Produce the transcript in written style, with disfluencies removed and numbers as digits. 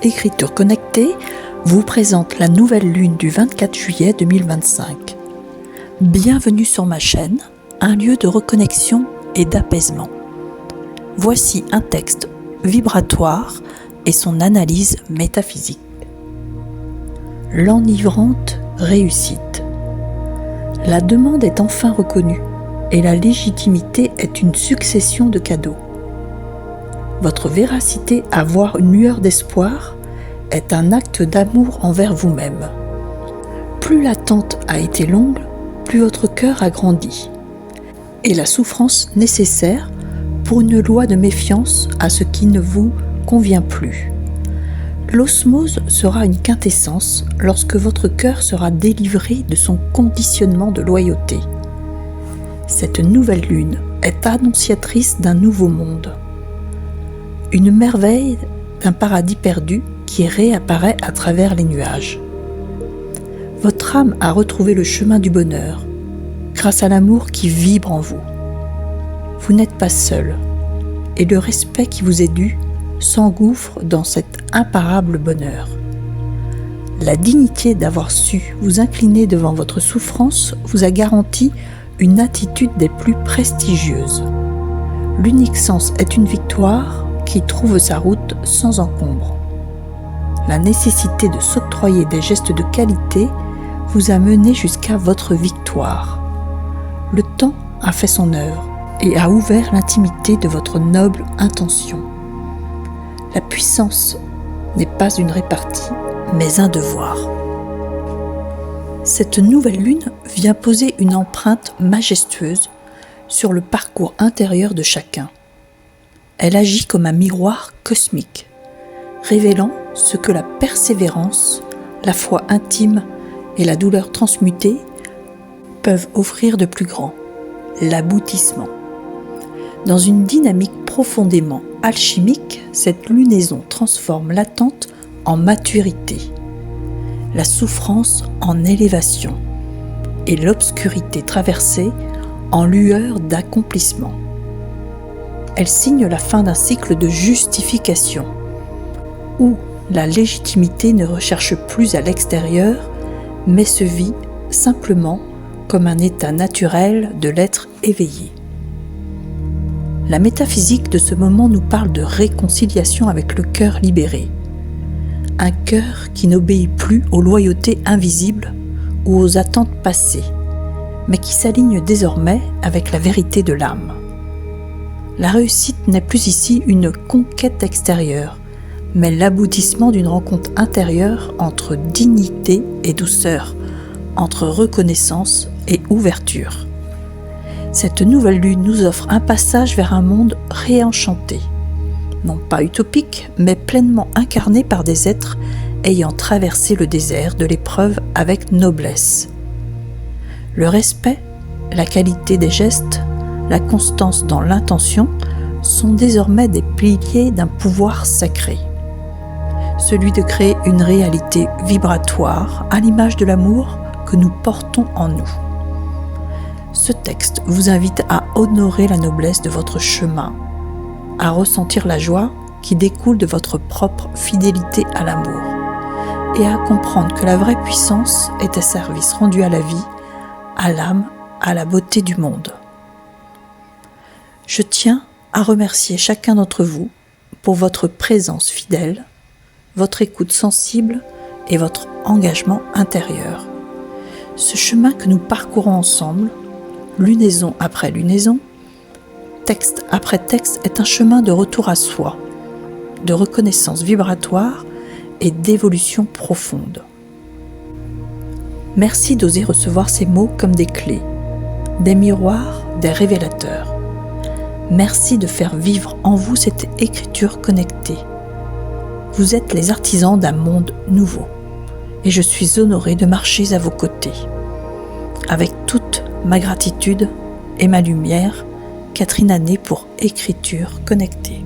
Écriture connectée vous présente la nouvelle lune du 24 juillet 2025. Bienvenue sur ma chaîne, un lieu de reconnexion et d'apaisement. Voici un texte vibratoire et son analyse métaphysique. L'enivrante réussite. La demande est enfin reconnue et la légitimité est une succession de cadeaux. Votre véracité à voir une lueur d'espoir est un acte d'amour envers vous-même. Plus l'attente a été longue, plus votre cœur a grandi. Et la souffrance nécessaire pour une loi de méfiance à ce qui ne vous convient plus. L'osmose sera une quintessence lorsque votre cœur sera délivré de son conditionnement de loyauté. Cette nouvelle lune est annonciatrice d'un nouveau monde. Une merveille d'un paradis perdu qui réapparaît à travers les nuages. Votre âme a retrouvé le chemin du bonheur grâce à l'amour qui vibre en vous. Vous n'êtes pas seul et le respect qui vous est dû s'engouffre dans cet imparable bonheur. La dignité d'avoir su vous incliner devant votre souffrance vous a garanti une attitude des plus prestigieuses. L'unique sens est une victoire qui trouve sa route sans encombre. La nécessité de s'octroyer des gestes de qualité vous a mené jusqu'à votre victoire. Le temps a fait son œuvre et a ouvert l'intimité de votre noble intention. La puissance n'est pas une répartie, mais un devoir. Cette nouvelle lune vient poser une empreinte majestueuse sur le parcours intérieur de chacun. Elle agit comme un miroir cosmique, révélant ce que la persévérance, la foi intime et la douleur transmutée peuvent offrir de plus grand, l'aboutissement. Dans une dynamique profondément alchimique, cette lunaison transforme l'attente en maturité, la souffrance en élévation et l'obscurité traversée en lueur d'accomplissement. Elle signe la fin d'un cycle de justification, où la légitimité ne recherche plus à l'extérieur, mais se vit simplement comme un état naturel de l'être éveillé. La métaphysique de ce moment nous parle de réconciliation avec le cœur libéré, un cœur qui n'obéit plus aux loyautés invisibles ou aux attentes passées, mais qui s'aligne désormais avec la vérité de l'âme. La réussite n'est plus ici une conquête extérieure, mais l'aboutissement d'une rencontre intérieure entre dignité et douceur, entre reconnaissance et ouverture. Cette nouvelle lune nous offre un passage vers un monde réenchanté, non pas utopique, mais pleinement incarné par des êtres ayant traversé le désert de l'épreuve avec noblesse. Le respect, la qualité des gestes, la constance dans l'intention sont désormais des piliers d'un pouvoir sacré. Celui de créer une réalité vibratoire à l'image de l'amour que nous portons en nous. Ce texte vous invite à honorer la noblesse de votre chemin, à ressentir la joie qui découle de votre propre fidélité à l'amour et à comprendre que la vraie puissance est un service rendu à la vie, à l'âme, à la beauté du monde. Je tiens à remercier chacun d'entre vous pour votre présence fidèle, votre écoute sensible et votre engagement intérieur. Ce chemin que nous parcourons ensemble, lunaison après lunaison, texte après texte, est un chemin de retour à soi, de reconnaissance vibratoire et d'évolution profonde. Merci d'oser recevoir ces mots comme des clés, des miroirs, des révélateurs. Merci de faire vivre en vous cette écriture connectée. Vous êtes les artisans d'un monde nouveau et je suis honorée de marcher à vos côtés. Avec toute ma gratitude et ma lumière, Catherine Anet pour Écriture connectée.